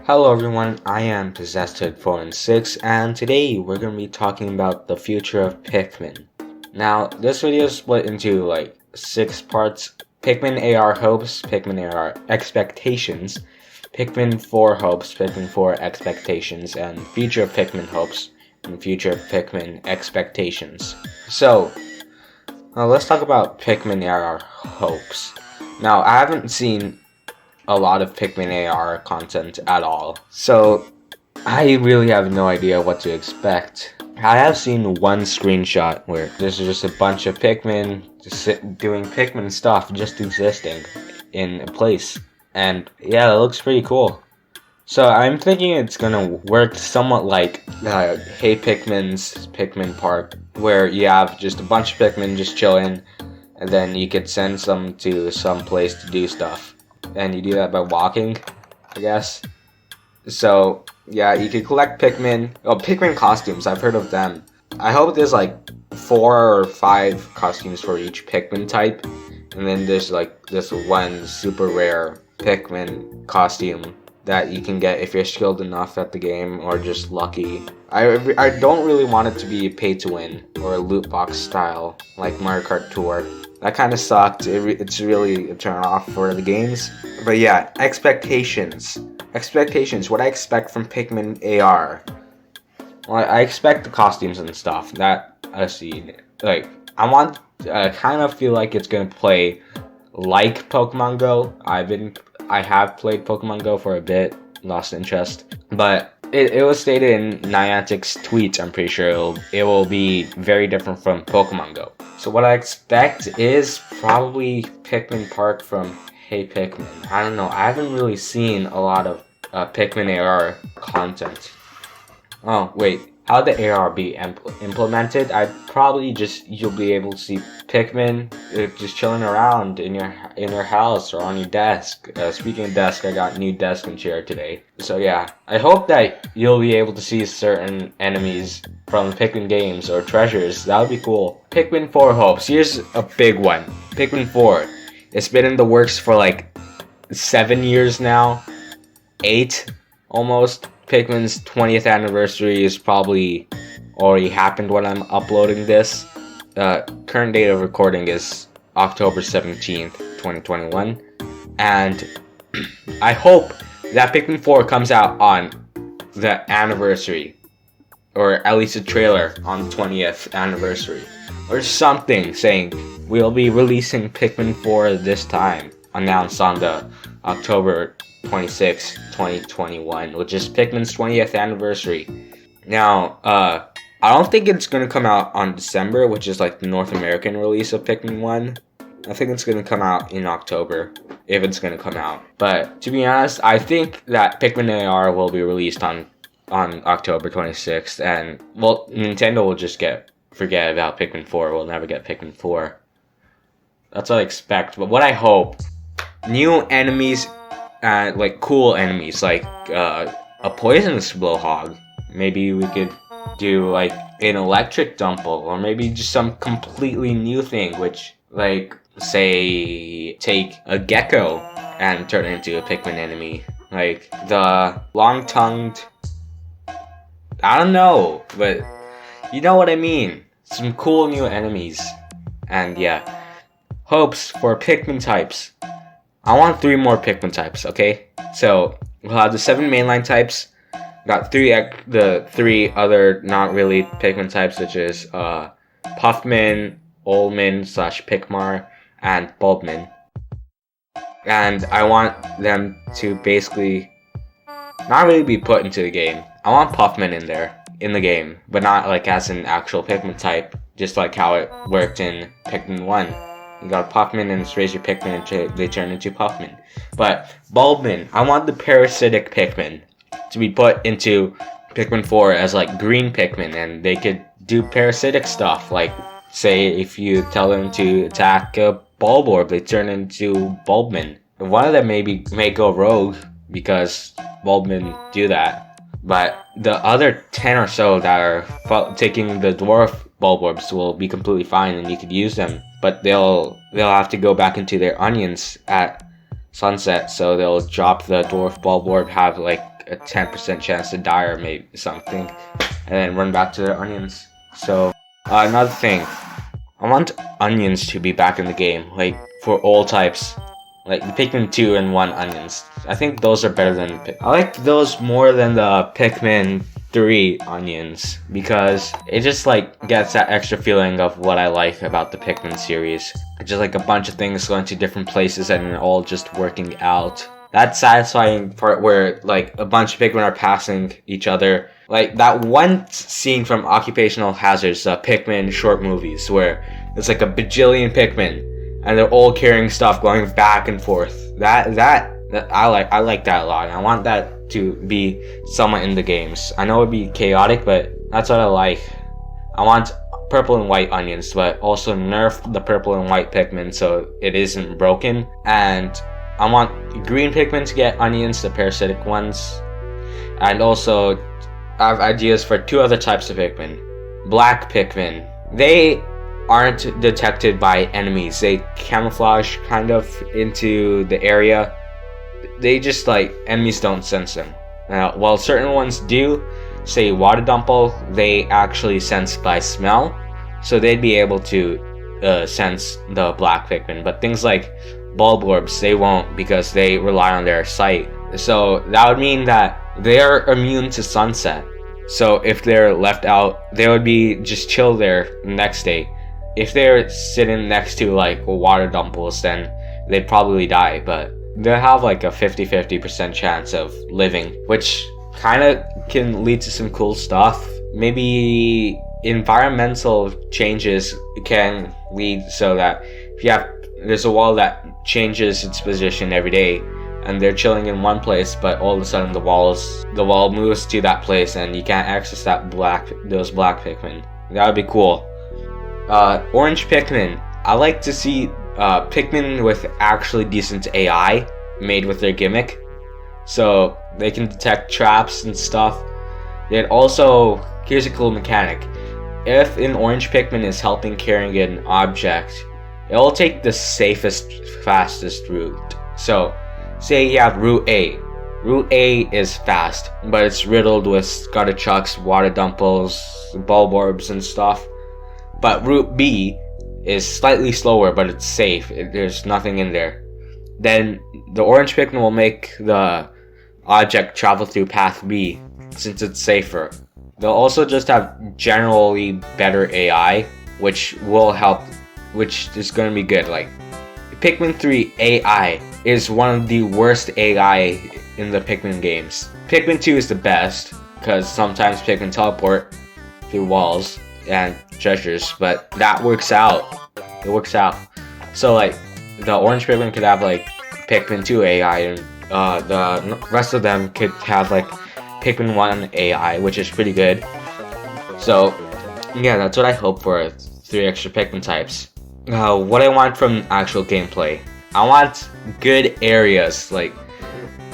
Hello everyone, I am Possessed416 and today we're going to be talking about the future of Pikmin. Now, this video is split into like 6 parts: Pikmin AR hopes, Pikmin AR expectations, Pikmin 4 hopes, Pikmin 4 expectations, and future of Pikmin hopes and future of Pikmin expectations. So, let's talk about Pikmin AR hopes. Now, I haven't seen a lot of Pikmin AR content at all, so I really have no idea what to expect. I have seen one screenshot where there's just a bunch of Pikmin just doing Pikmin stuff, just existing in a place, and yeah, it looks pretty cool. So I'm thinking it's gonna work somewhat like Hey Pikmin's Pikmin Park, where you have just a bunch of Pikmin just chilling, and then you could send some to some place to do stuff. And you do that by walking, I guess. So, yeah, you can collect Pikmin. Oh, Pikmin costumes, I've heard of them. I hope there's like 4 or 5 costumes for each Pikmin type. And then there's like this one super rare Pikmin costume that you can get if you're skilled enough at the game or just lucky. I don't really want it to be pay to win or a loot box style like Mario Kart Tour. That kind of sucked. It's really a turn off for the games. But yeah, expectations. What I expect from Pikmin AR. Well, I expect the costumes and stuff. That I see. Like, I kind of feel like it's gonna play like Pokemon Go. I have played Pokemon Go for a bit, lost interest. But it was stated in Niantic's tweets, I'm pretty sure it will be very different from Pokemon Go. So what I expect is probably Pikmin Park from Hey Pikmin. I don't know, I haven't really seen a lot of Pikmin AR content. Oh, wait, how the AR be implemented? You'll be able to see Pikmin just chilling around in your house or on your desk. Speaking of desk, I got new desk and chair today. So yeah, I hope that you'll be able to see certain enemies from Pikmin games or treasures. That would be cool. Pikmin 4 hopes. Here's a big one. Pikmin 4. It's been in the works for like 7 years now. 8 almost. Pikmin's 20th anniversary is probably already happened when I'm uploading this. Current date of recording is October 17th, 2021. And I hope that Pikmin 4 comes out on the anniversary. Or at least a trailer on the 20th anniversary. Or something saying we'll be releasing Pikmin 4 this time. Announced on the October 26, 2021, which is Pikmin's 20th anniversary. Now, I don't think it's going to come out on December, which is like the North American release of Pikmin 1. I think it's going to come out in October, if it's going to come out. But to be honest, I think that Pikmin AR will be released on October 26th, and well, Nintendo will just forget about Pikmin 4. We'll never get Pikmin 4. That's what I expect. But what I hope, new enemies, like cool enemies, like a poisonous blowhog. Maybe we could do like an electric dumple, or maybe just some completely new thing, which, like, say, take a gecko and turn it into a Pikmin enemy. Like the long-tongued, I don't know, but you know what I mean. Some cool new enemies. And yeah, hopes for Pikmin types. I want 3 more Pikmin types, okay? So, we'll have the 7 mainline types. Got the 3 other not really Pikmin types, which is Puffmin, Olmin / Pikmar, and Bulbmin. And I want them to basically not really be put into the game. I want Puffmin in the game, but not like as an actual Pikmin type, just like how it worked in Pikmin 1. You got Puffmin and raise your Pikmin and they turn into Puffmin. But Bulbmin, I want the parasitic Pikmin to be put into Pikmin 4 as like green Pikmin, and they could do parasitic stuff. Like, say, if you tell them to attack a Bulborb, they turn into Bulbmin. One of them may go rogue because Bulbmin do that. But the other 10 or so that are taking the dwarf Bulborbs will be completely fine, and you could use them. But they'll have to go back into their onions at sunset, so they'll drop the dwarf Bulborb, have like like a 10% chance to die or maybe something, and then run back to their onions. So another thing, I want onions to be back in the game, like for all types, like the Pikmin 2 and 1 onions. I think those are better than I like those more than the Pikmin 3 onions, because it just like gets that extra feeling of what I like about the Pikmin series. It's just like a bunch of things going to different places and all just working out. That satisfying part where like a bunch of Pikmin are passing each other. Like that one scene from Occupational Hazard's Pikmin short movies where it's like a bajillion Pikmin and they're all carrying stuff going back and forth. That I like that a lot. I want that to be somewhat in the games. I know it'd be chaotic, but that's what I like. I want purple and white onions, but also nerf the purple and white Pikmin so it isn't broken. And I want green Pikmin to get onions, the parasitic ones. And also, I have ideas for 2 other types of Pikmin. Black Pikmin. They aren't detected by enemies. They camouflage kind of into the area. They just like, enemies don't sense them. While certain ones do, say Water Dumple, they actually sense by smell. So they'd be able to sense the black Pikmin. But things like Bulborbs, they won't because they rely on their sight. So that would mean that they're immune to sunset. So if they're left out, they would be just chill there the next day. If they're sitting next to like Water Dumples, then they'd probably die, but they'll have like a 50-50% chance of living, which kind of can lead to some cool stuff. Maybe environmental changes can lead so that if you have, there's a wall that changes its position every day and they're chilling in one place, but all of a sudden the wall moves to that place and you can't access those black Pikmin. That would be cool. Orange Pikmin. I like to see Pikmin with actually decent AI made with their gimmick, so they can detect traps and stuff. It also, here's a cool mechanic. If an orange Pikmin is helping carrying an object, it'll take the safest, fastest route. So, say you have Route A. Route A is fast, but it's riddled with Scutterchucks, Water Dumples, Bulborbs, and stuff. But Route B is slightly slower, but it's safe. There's nothing in there. Then the orange Pikmin will make the object travel through path B, since it's safer. They'll also just have generally better AI, which will help, which is going to be good. Like, Pikmin 3 AI is one of the worst AI in the Pikmin games. Pikmin 2 is the best, because sometimes Pikmin teleport through walls and treasures, but that works out. It works out. So like, the orange Pikmin could have like Pikmin 2 AI, and the rest of them could have like Pikmin 1 AI, which is pretty good. So yeah, that's what I hope for 3 extra Pikmin types. What I want from actual gameplay, I want good areas, like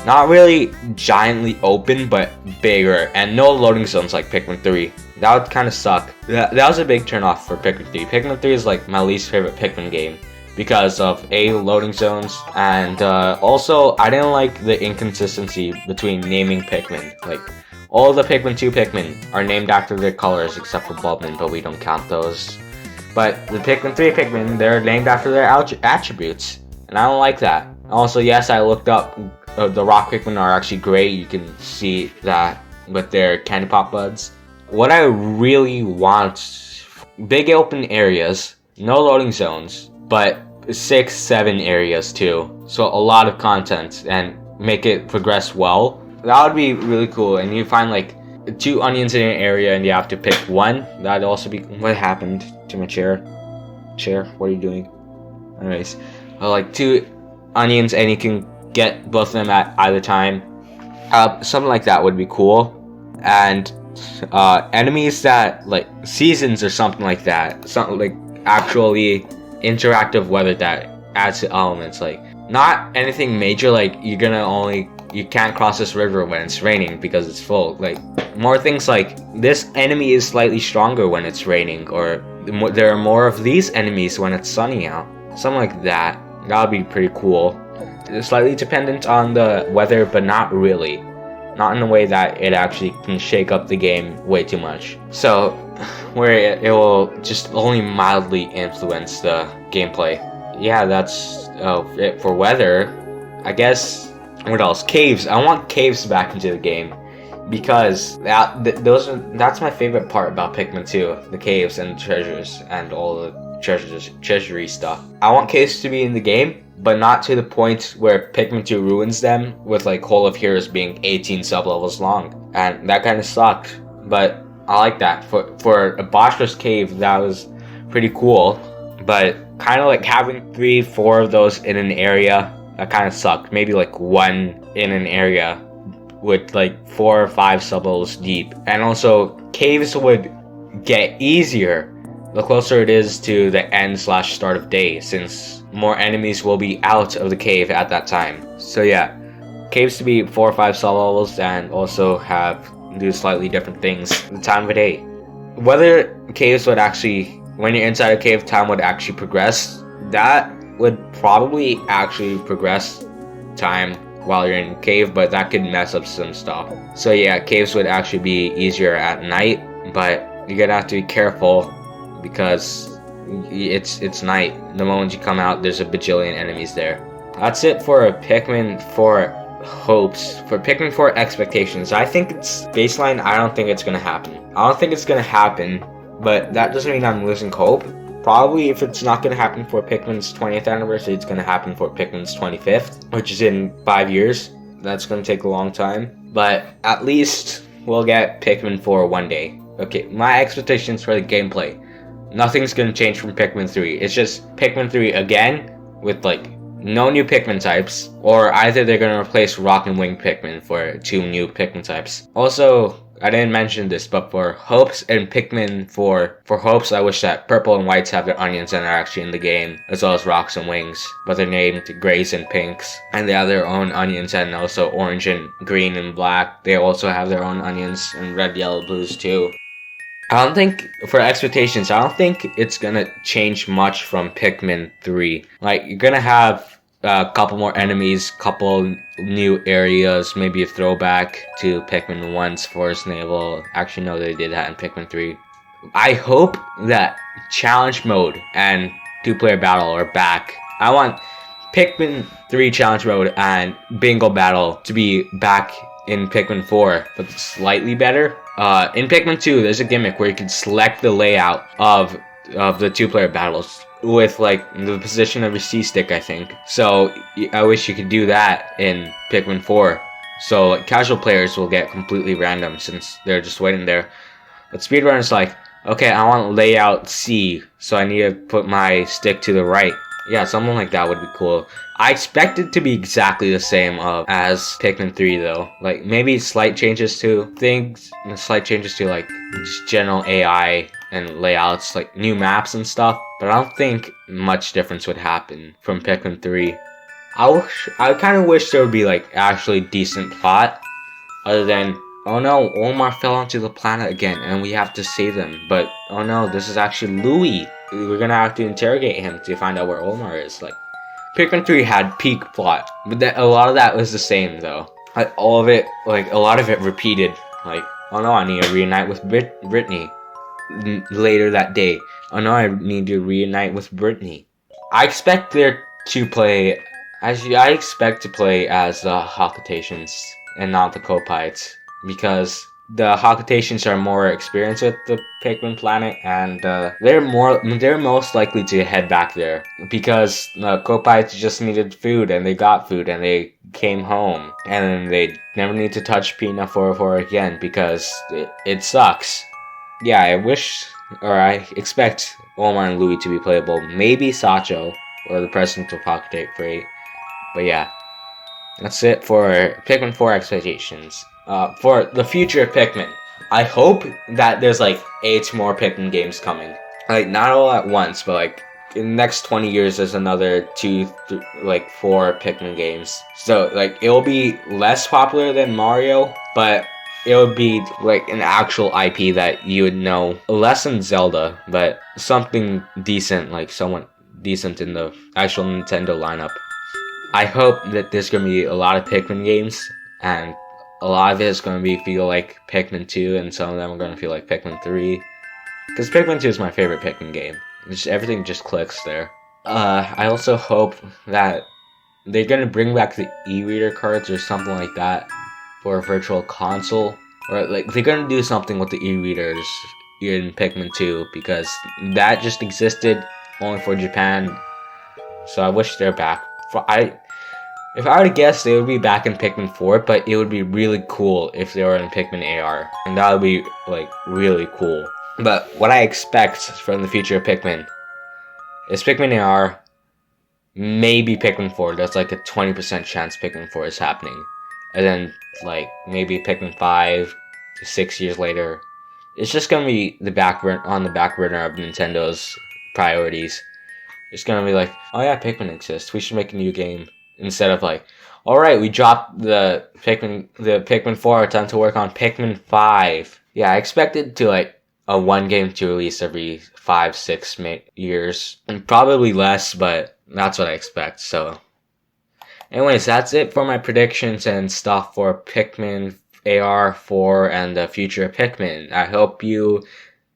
not really giantly open, but bigger, and no loading zones like Pikmin 3. That would kind of suck. That was a big turn off for Pikmin 3. Pikmin 3 is like my least favorite Pikmin game because of loading zones, and also I didn't like the inconsistency between naming Pikmin. Like, all the Pikmin 2 Pikmin are named after their colors except for Bulbmin, but we don't count those. But the Pikmin 3 Pikmin, they're named after their attributes, and I don't like that. Also, yes, I looked up, the rock Pikmin are actually gray. You can see that with their candy pop buds. What I really want, big open areas, no loading zones, but 6-7 areas too. So a lot of content and make it progress well. That would be really cool. And you find like 2 onions in an area and you have to pick one. That'd also be, what happened to my chair? Chair, what are you doing? Anyways, like 2 onions and you can get both of them at either time. Something like that would be cool. And enemies that like seasons or something like that, something like actually interactive weather that adds to elements, like not anything major, like you can't cross this river when it's raining because it's full. Like more things like this enemy is slightly stronger when it's raining, or there are more of these enemies when it's sunny out, something like that. That would be pretty cool. It's slightly dependent on the weather, but not really. not in a way that it actually can shake up the game way too much. So, where it will just only mildly influence the gameplay. Yeah, that's it for weather. I guess, what else? Caves. I want caves back into the game, because that's my favorite part about Pikmin 2, the caves and treasures and all the treasury stuff. I want caves to be in the game, but not to the point where Pikmin 2 ruins them with like Hole of Heroes being 18 sublevels long, and that kind of sucked. But I like that for a Bosch's cave. That was pretty cool, but kind of like having 3-4 of those in an area, that kind of sucked. Maybe like one in an area with like 4 or 5 sublevels deep, and also caves would get easier the closer it is to the end/start of day, since more enemies will be out of the cave at that time. So yeah, caves to be 4 or 5 sublevels, and also do slightly different things the time of day. Whether caves would actually, when you're inside a cave, time would actually progress, that would probably actually progress time while you're in cave, but that could mess up some stuff. So yeah, caves would actually be easier at night, but you're gonna have to be careful because it's night. The moment you come out, there's a bajillion enemies there. That's it for Pikmin 4 hopes. For Pikmin 4 expectations, I think it's baseline. I don't think it's gonna happen. I don't think it's gonna happen, but that doesn't mean I'm losing hope. Probably if it's not going to happen for Pikmin's 20th anniversary, it's going to happen for Pikmin's 25th, which is in 5 years. That's going to take a long time, but at least we'll get Pikmin 4 one day. Okay, my expectations for the gameplay. Nothing's going to change from Pikmin 3. It's just Pikmin 3 again with like no new Pikmin types, or either they're going to replace Rock and Wing Pikmin for 2 new Pikmin types. Also, I didn't mention this, but for Hopes and Pikmin 4, for Hopes, I wish that Purple and Whites have their onions and are actually in the game, as well as Rocks and Wings, but they're named Grays and Pinks, and they have their own onions, and also Orange and Green and Black. They also have their own onions, and Red, Yellow, Blues too. I don't think, for expectations, I don't think it's gonna change much from Pikmin 3. Like, you're gonna have a couple more enemies, couple new areas, maybe a throwback to Pikmin 1's Forest Navel. Actually, no, they did that in Pikmin 3. I hope that challenge mode and 2-player battle are back. I want Pikmin 3 challenge mode and bingo battle to be back in Pikmin 4, but slightly better. In Pikmin 2, there's a gimmick where you can select the layout of the 2-player battles with like the position of your C-stick, I think. So I wish you could do that in Pikmin 4. So like, casual players will get completely random since they're just waiting there. But speedrunners like, okay, I want layout C, so I need to put my stick to the right. Yeah, something like that would be cool. I expect it to be exactly the same as Pikmin 3 though. Like maybe slight changes to things, slight changes to like just general AI and layouts, like new maps and stuff. But I don't think much difference would happen from Pikmin 3. I kind of wish there would be like actually decent plot, other than, oh no, Omar fell onto the planet again and we have to save them. But oh no, this is actually Louis. We're gonna have to interrogate him to find out where Omar is. Like, Pikmin 3 had peak plot, but a lot of that was the same though. Like all of it, like a lot of it repeated. Like, oh no, I need to reunite with Brittany. Later that day, oh no, I need to reunite with Brittany. I expect there to play. I expect to play as the Hawkatations and not the Copites, because the Hawkatations are more experienced with the Pikmin planet, and they're most likely to head back there, because the Copites just needed food and they got food and they came home, and then they never need to touch Pina 404 again because it sucks. Yeah, I expect Omar and Louis to be playable. Maybe Sacho or the president of Hawkatate for 8. But yeah, that's it for Pikmin 4 expectations. For the future of Pikmin, I hope that there's like 8 more Pikmin games coming. Like not all at once, but like in the next 20 years there's another 4 Pikmin games. So like it will be less popular than Mario, but it would be like an actual IP that you would know. Less than Zelda, but something decent, like somewhat decent in the actual Nintendo lineup. I hope that there's gonna be a lot of Pikmin games and a lot of it is going to feel like Pikmin 2, and some of them are going to feel like Pikmin 3. Because Pikmin 2 is my favorite Pikmin game. Everything just clicks there. I also hope that they're going to bring back the e-reader cards or something like that for a virtual console. Or like they're going to do something with the e-readers in Pikmin 2, because that just existed only for Japan. So I wish they're back. If I were to guess, they would be back in Pikmin 4, but it would be really cool if they were in Pikmin AR. And that would be, like, really cool. But what I expect from the future of Pikmin is Pikmin AR, maybe Pikmin 4. There's like a 20% chance Pikmin 4 is happening. And then, like, maybe Pikmin 5 to 6 years later. It's just gonna be on the back burner of Nintendo's priorities. It's gonna be like, oh yeah, Pikmin exists. We should make a new game. Instead of like, alright, we dropped the Pikmin 4, time to work on Pikmin 5. Yeah, I expected to like a one game to release every 5-6 years. And probably less, but that's what I expect, so. Anyways, that's it for my predictions and stuff for Pikmin AR4 and the future of Pikmin. I hope you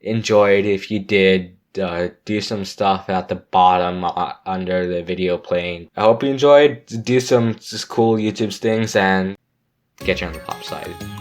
enjoyed. If you did, do some stuff at the bottom under the video playing. I hope you enjoyed. Do some just cool YouTube things and get you on the Flopside.